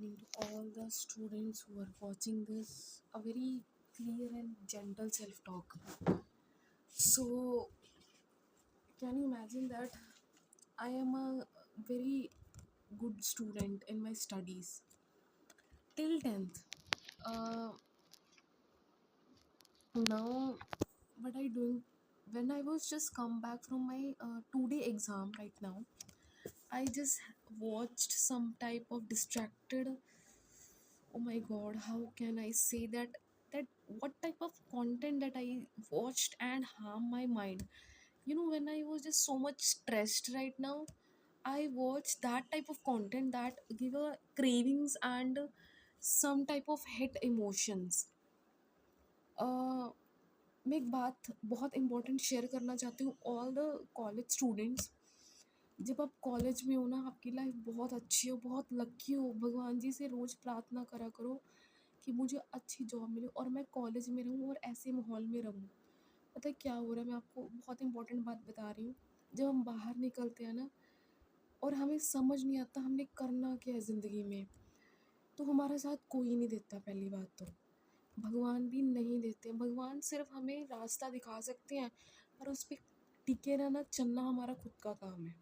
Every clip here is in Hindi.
evening to all the students who are watching this. A very clear and gentle self talk. So, can you imagine that I am a very good student in my studies till 10th? Uh, Now, what I doing when I was just come back from my 2 day exam right now, I just watched some type of distracted. Oh my god, how can I say that what type of content that I watched and harm my mind. When I was just so much stressed right now, I watch that type of content that give a cravings and some type of hit emotions. uh, मैं एक बात बहुत इंपॉर्टेंट शेयर करना चाहती हूँ ऑल द कॉलेज स्टूडेंट्स। जब आप कॉलेज में हो ना, आपकी लाइफ बहुत अच्छी हो, बहुत लकी हो, भगवान जी से रोज़ प्रार्थना करा करो कि मुझे अच्छी जॉब मिले और मैं कॉलेज में रहूँ और ऐसे माहौल में रहूँ। पता है क्या हो रहा है, मैं आपको बहुत इंपॉर्टेंट बात बता रही हूँ। जब हम बाहर निकलते हैं ना और हमें समझ नहीं आता हमने करना क्या है ज़िंदगी में, तो हमारा साथ कोई नहीं देता। पहली बात तो भगवान भी नहीं देते। भगवान सिर्फ हमें रास्ता दिखा सकते हैं, पर उस पर टिके रहना चलना हमारा खुद का काम है।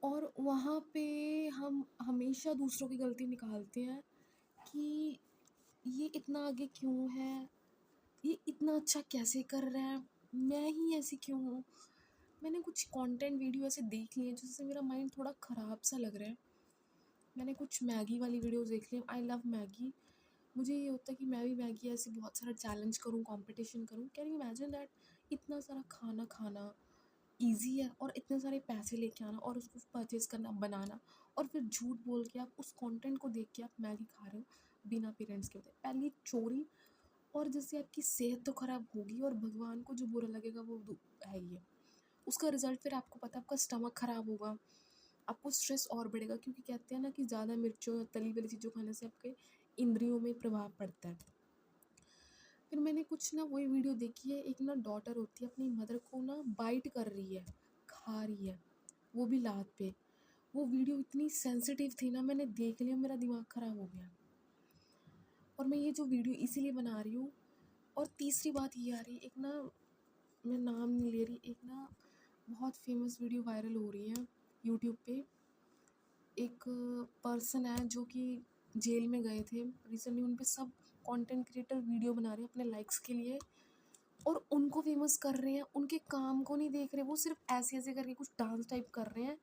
और वहाँ पे हम हमेशा दूसरों की गलती निकालते हैं कि ये इतना आगे क्यों है, ये इतना अच्छा कैसे कर रहा है, मैं ही ऐसी क्यों हूँ। मैंने कुछ कंटेंट वीडियो ऐसे देख लिए जिससे मेरा माइंड थोड़ा ख़राब सा लग रहा है। मैंने कुछ मैगी वाली वीडियोस देख ली। I love Maggi. मुझे ये होता है कि मैं भी मैगी ऐसे बहुत सारा चैलेंज करूँ, कंपटीशन करूँ। कैन यू इमेजिन दैट इतना सारा खाना खाना ईज़ी है और इतने सारे पैसे लेके आना और उसको परचेज़ करना, बनाना, और फिर झूठ बोल के आप उस कंटेंट को देख के आप मैगी खा रहे हो बिना पेरेंट्स के बताए। पहली चोरी, और जिससे आपकी सेहत तो ख़राब होगी और भगवान को जो बुरा लगेगा वो है ही है। उसका रिज़ल्ट फिर आपको पता है, आपका स्टमक ख़राब होगा, आपको स्ट्रेस और बढ़ेगा, क्योंकि कहते हैं ना कि ज़्यादा मिर्चों या तली वाली चीज़ों खाने से आपके इंद्रियों में प्रभाव पड़ता है। फिर मैंने कुछ ना वही वीडियो देखी है, एक ना डॉटर होती है अपनी मदर को ना बाइट कर रही है, खा रही है, वो भी लात पे। वो वीडियो इतनी सेंसिटिव थी ना, मैंने देख लिया, मेरा दिमाग ख़राब हो गया। और मैं ये जो वीडियो इसीलिए बना रही हूँ। और तीसरी बात ये आ रही है, एक ना, मैं नाम नहीं ले रही, एक ना बहुत फेमस वीडियो वायरल हो रही है यूट्यूब पे। एक पर्सन है जो कि जेल में गए थे रिसेंटली, उन पे सब कंटेंट क्रिएटर वीडियो बना रहे हैं अपने लाइक्स के लिए और उनको फेमस कर रहे हैं। उनके काम को नहीं देख रहे, वो सिर्फ ऐसे ऐसे करके कुछ डांस टाइप कर रहे हैं।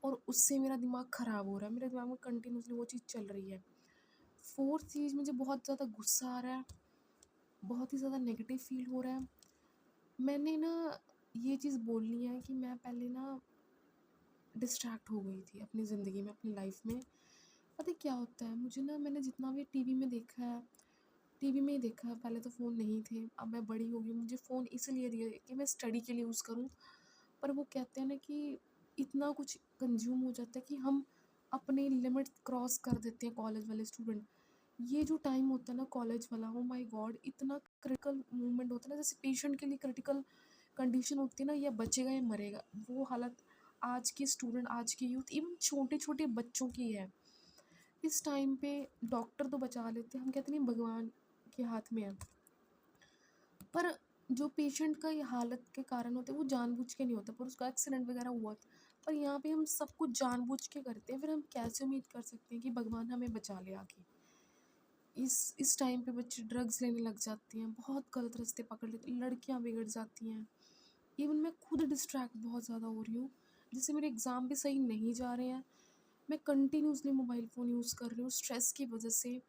और उससे मेरा दिमाग ख़राब हो रहा है, मेरे दिमाग में कंटिन्यूसली वो चीज़ चल रही है। फोर्थ चीज़, मुझे बहुत ज़्यादा गुस्सा आ रहा है, बहुत ही ज़्यादा नेगेटिव फील हो रहा है। मैंने ना ये चीज़ बोलनी है कि मैं पहले ना डिस्ट्रैक्ट हो गई थी अपनी ज़िंदगी में, अपनी लाइफ में। पता है क्या होता है, मुझे ना, मैंने जितना भी टीवी में देखा है, टीवी में ही देखा है। पहले तो फ़ोन नहीं थे, अब मैं बड़ी हो गई, मुझे फ़ोन इसलिए दिया कि मैं स्टडी के लिए यूज़ करूँ। पर वो कहते हैं ना कि इतना कुछ कंज्यूम हो जाता है कि हम अपनी लिमिट क्रॉस कर देते हैं कॉलेज वाले स्टूडेंट। ये जो टाइम होता है ना कॉलेज वाला, ओ माय गॉड, इतना क्रिटिकल मोमेंट होता है ना, जैसे पेशेंट के लिए क्रिटिकल कंडीशन होती है ना, या बचेगा या मरेगा, वो हालत आज के स्टूडेंट, आज के यूथ, इवन छोटे छोटे बच्चों की है। इस टाइम पे डॉक्टर तो बचा लेते हैं, हम कहते नहीं भगवान के हाथ में है, पर जो पेशेंट का ये हालत के कारण होते हैं वो जानबूझ के नहीं होता, पर उसका एक्सीडेंट वगैरह हुआ था। पर यहाँ पे हम सब कुछ जानबूझ के करते हैं, फिर हम कैसे उम्मीद कर सकते हैं कि भगवान हमें बचा ले आगे। इस टाइम पे बच्चे ड्रग्स लेने लग जाते हैं, बहुत गलत रास्ते पकड़ लेते हैं, लड़कियाँ बिगड़ जाती हैं। इवन मैं खुद डिस्ट्रैक्ट बहुत ज़्यादा हो रही हूँ, जिससे मेरे एग्ज़ाम भी सही नहीं जा रहे हैं। मैं कंटिन्यूसली मोबाइल फ़ोन यूज़ कर रही हूँ स्ट्रेस की वजह से।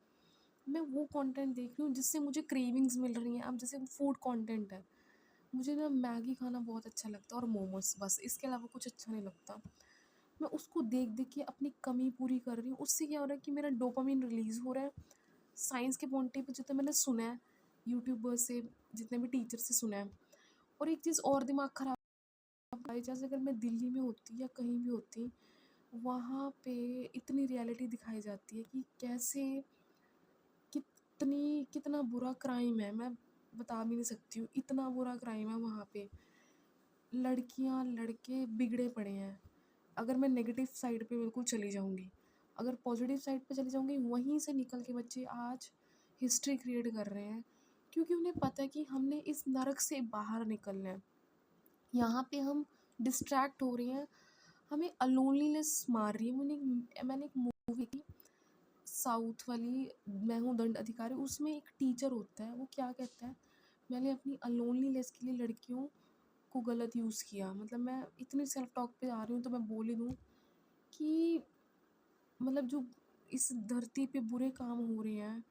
मैं वो कंटेंट देख रही हूँ जिससे मुझे क्रेविंग्स मिल रही हैं। अब जैसे फूड कंटेंट है, मुझे ना मैगी खाना बहुत अच्छा लगता है और मोमोज, बस इसके अलावा कुछ अच्छा नहीं लगता। मैं उसको देख देख के अपनी कमी पूरी कर रही हूँ। उससे क्या हो रहा है कि मेरा डोपामिन रिलीज़ हो रहा है। साइंस के पॉइंट पे जितना मैंने सुना है, यूट्यूबर से, जितने भी टीचर से सुना है। और एक चीज़ और दिमाग ख़राब है, जैसे अगर मैं दिल्ली में होती या कहीं भी होती, वहाँ पे इतनी रियलिटी दिखाई जाती है कि कैसे, कितना बुरा क्राइम है, मैं बता भी नहीं सकती हूँ, इतना बुरा क्राइम है वहाँ पे। लड़कियाँ लड़के बिगड़े पड़े हैं। अगर मैं नेगेटिव साइड पे बिल्कुल चली जाऊँगी, अगर पॉजिटिव साइड पे चले जाऊँगी, वहीं से निकल के बच्चे आज हिस्ट्री क्रिएट कर रहे हैं, क्योंकि उन्हें पता है कि हमने इस नरक से बाहर निकलना है। यहाँ पे हम डिस्ट्रैक्ट हो रहे हैं, हमें लोनलीनेस मार रही है। मैंने एक मूवी देखी, साउथ वाली, मैं हूँ दंड अधिकारी। उसमें एक टीचर होता है, वो क्या कहता है, मैंने अपनी लोनलीनेस के लिए लड़कियों को गलत यूज़ किया। मतलब मैं इतनी सेल्फ टॉक पे आ रही हूँ तो मैं बोल ही दूँ कि मतलब जो इस धरती पे बुरे काम हो रहे हैं,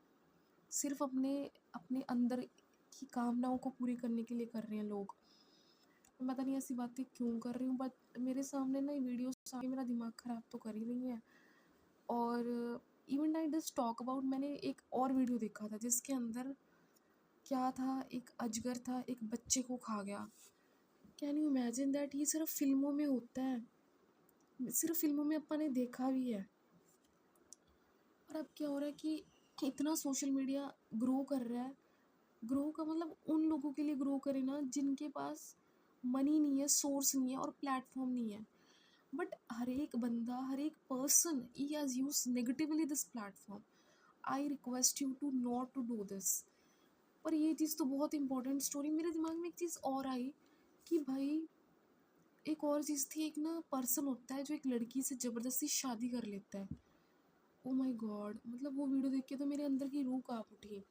सिर्फ अपने अपने अंदर की कामनाओं को पूरी करने के लिए कर रहे हैं लोग। मैं पता नहीं ऐसी बातें क्यों कर रही हूँ, बट मेरे सामने ना ये वीडियोस आके मेरा दिमाग ख़राब तो कर ही रही हैं। और even I just talk about, मैंने एक और वीडियो देखा था जिसके अंदर क्या था, एक अजगर था, एक बच्चे को खा गया। Can you imagine that? ये सिर्फ फिल्मों में होता है, सिर्फ फिल्मों में अपन ने देखा भी है। और अब क्या हो रहा है कि इतना सोशल मीडिया ग्रो कर रहा है। ग्रो का मतलब उन लोगों के लिए ग्रो करे ना जिनके पास मनी नहीं है, सोर्स नहीं है और प्लेटफॉर्म नहीं है। बट हर एक बंदा, हर एक पर्सन ही has use negatively this platform. I request you to not to do this. पर ये चीज़ तो बहुत इंपॉर्टेंट स्टोरी, मेरे दिमाग में एक चीज़ और आई कि भाई एक और चीज़ थी, एक ना पर्सन होता है जो एक लड़की से ज़बरदस्ती शादी कर लेता है। ओ माय गॉड, मतलब वो वीडियो देख के तो मेरे अंदर की रूह काँप उठी।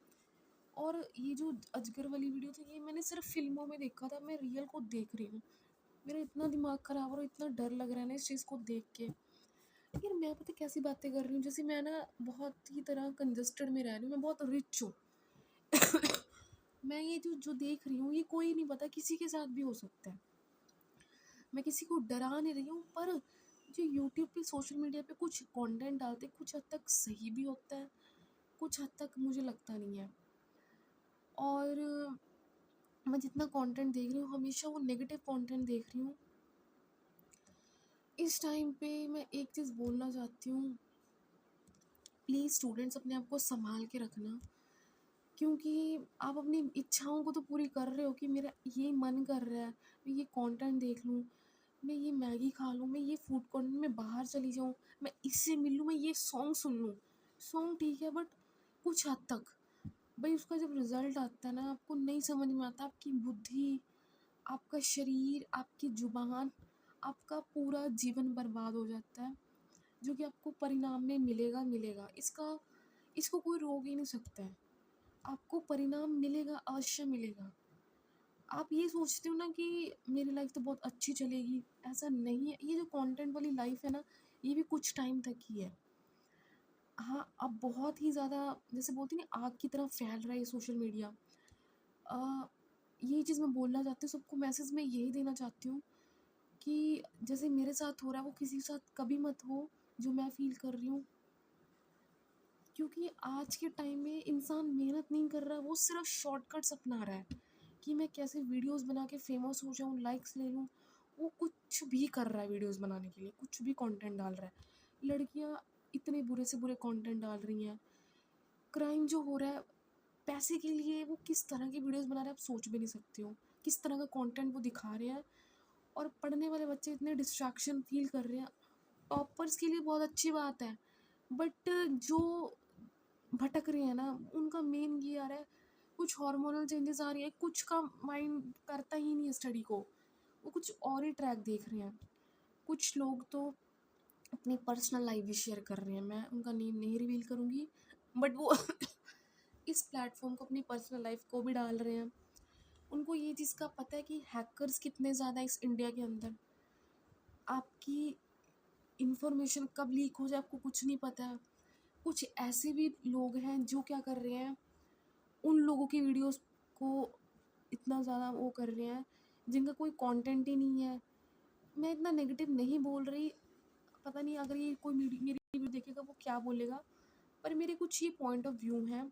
और ये जो अजगर वाली वीडियो थी, ये मैंने सिर्फ फिल्मों में देखा था, मैं रियल को देख रही हूँ। मेरा इतना दिमाग ख़राब हो रहा है, इतना डर लग रहा है ना इस चीज़ को देख के। यार मैं पता कैसी बातें कर रही हूँ, जैसे मैं ना बहुत ही तरह कंजस्टेड में रह रही हूँ, मैं बहुत रिच हूँ। मैं ये जो जो देख रही हूँ, ये कोई नहीं पता, किसी के साथ भी हो सकता है। मैं किसी को डरा नहीं रही हूँ, पर जो यूट्यूब पे, सोशल मीडिया पे कुछ कंटेंट डालते, कुछ हद तक सही भी होता है, कुछ हद तक मुझे लगता नहीं है। और मैं जितना कंटेंट देख रही हूँ, हमेशा वो नेगेटिव कंटेंट देख रही हूँ। इस टाइम पे मैं एक चीज़ बोलना चाहती हूँ, प्लीज़ स्टूडेंट्स अपने आप को संभाल के रखना, क्योंकि आप अपनी इच्छाओं को तो पूरी कर रहे हो कि मेरा ये मन कर रहा है, मैं ये कंटेंट देख लूँ, मैं ये मैगी खा लूँ, मैं ये फूड कंटेंट में बाहर चली जाऊँ, मैं इससे मिल लूँ, मैं ये सॉन्ग सुन लूँ। सॉन्ग ठीक है, बट कुछ हद तक। भाई उसका जब रिज़ल्ट आता है ना, आपको नहीं समझ में आता, आपकी बुद्धि, आपका शरीर, आपकी ज़ुबान, आपका पूरा जीवन बर्बाद हो जाता है, जो कि आपको परिणाम में मिलेगा मिलेगा। इसको कोई रोक ही नहीं सकता है। आपको परिणाम मिलेगा, अवश्य मिलेगा। आप ये सोचते हो ना कि मेरी लाइफ तो बहुत अच्छी चलेगी, ऐसा नहीं है। ये जो कंटेंट वाली लाइफ है ना, ये भी कुछ टाइम तक ही है। हाँ, अब बहुत ही ज़्यादा, जैसे बोलती हैं ना, आग की तरह फैल रहा है ये सोशल मीडिया। अ, ये चीज़ मैं बोलना चाहती हूँ सबको, मैसेज मैं यही देना चाहती हूँ कि जैसे मेरे साथ हो रहा है, वो किसी के साथ कभी मत हो, जो मैं फ़ील कर रही हूँ। क्योंकि आज के टाइम में इंसान मेहनत नहीं कर रहा, वो सिर्फ शॉर्टकट्स अपना रहा है कि मैं कैसे वीडियोस बना के फेमस हो जाऊँ, लाइक्स ले लूँ। वो कुछ भी कर रहा है वीडियोस बनाने के लिए, कुछ भी कंटेंट डाल रहा है। लड़कियां इतने बुरे से बुरे कंटेंट डाल रही हैं। क्राइम जो हो रहा है पैसे के लिए, वो किस तरह की वीडियोस बना रहे हैं आप सोच भी नहीं सकते हो, किस तरह का कंटेंट वो दिखा रहे हैं। और पढ़ने वाले बच्चे इतने डिस्ट्रैक्शन फील कर रहे हैं। टॉपर्स के लिए बहुत अच्छी बात है, बट जो भटक रहे हैं ना, उनका मेन ये आ रहा है, कुछ हार्मोनल चेंजेस आ रही है, कुछ का माइंड करता ही नहीं है स्टडी को, वो कुछ और ही ट्रैक देख रहे हैं। कुछ लोग तो अपनी पर्सनल लाइफ भी शेयर कर रहे हैं, मैं उनका नेम नहीं रिवील करूँगी, बट वो इस प्लेटफॉर्म को अपनी पर्सनल लाइफ को भी डाल रहे हैं। उनको ये चीज़ का पता है कि हैकर्स कितने ज़्यादा इस इंडिया के अंदर, आपकी इंफॉर्मेशन कब लीक हो जाए आपको कुछ नहीं पता है। कुछ ऐसे भी लोग हैं जो क्या कर रहे हैं, उन लोगों की वीडियोस को इतना ज़्यादा वो कर रहे हैं जिनका कोई कंटेंट ही नहीं है। मैं इतना नेगेटिव नहीं बोल रही, पता नहीं अगर ये कोई मेरी वीडियो देखेगा वो क्या बोलेगा, पर मेरे कुछ ये पॉइंट ऑफ व्यू हैं।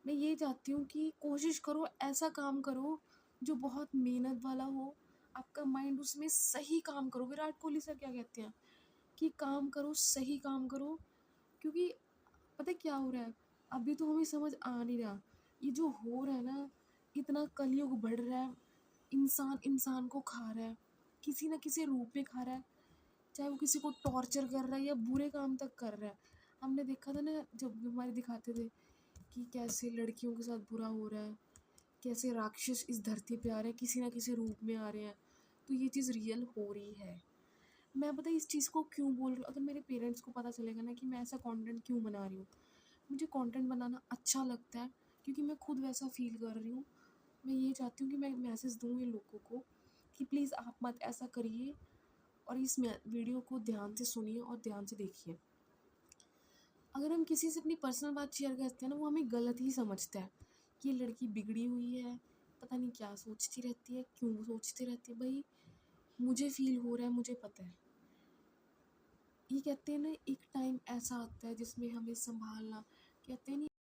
मैं ये चाहती हूँ कि कोशिश करो, ऐसा काम करो जो बहुत मेहनत वाला हो, आपका माइंड उसमें सही काम करो। विराट कोहली सर क्या कहते हैं कि काम करो, सही काम करो। क्योंकि पता है क्या हो रहा है, अभी तो हमें समझ आ नहीं रहा, ये जो हो रहा है ना, इतना कलयुग बढ़ रहा है, इंसान इंसान को खा रहा है, किसी न किसी रूप में खा रहा है। चाहे वो किसी को टॉर्चर कर रहा है या बुरे काम तक कर रहा है। हमने देखा था ना जब भी हमारे दिखाते थे कि कैसे लड़कियों के साथ बुरा हो रहा है, कैसे राक्षस इस धरती पे आ रहे हैं, किसी ना किसी रूप में आ रहे हैं। तो ये चीज़ रियल हो रही है। मैं पता है इस चीज़ को क्यों बोल रही हूँ, अगर मेरे पेरेंट्स को पता चलेगा ना कि मैं ऐसा कंटेंट क्यों बना रही हूँ, मुझे कंटेंट बनाना अच्छा लगता है क्योंकि मैं खुद वैसा फील कर रही हूँ। मैं ये चाहती हूँ कि मैं मैसेज दूँ इन लोगों को कि प्लीज़ आप मत ऐसा करिए और इस वीडियो को ध्यान से सुनिए और ध्यान से देखिए। अगर हम किसी से अपनी पर्सनल बात शेयर करते हैं ना, वो हमें गलत ही समझता है कि ये लड़की बिगड़ी हुई है, पता नहीं क्या सोचती रहती है, क्यों सोचती रहती है। भाई मुझे फील हो रहा है, मुझे पता है। ये कहते हैं ना एक टाइम ऐसा आता है जिसमें हमें संभालना, कहते हैं नहीं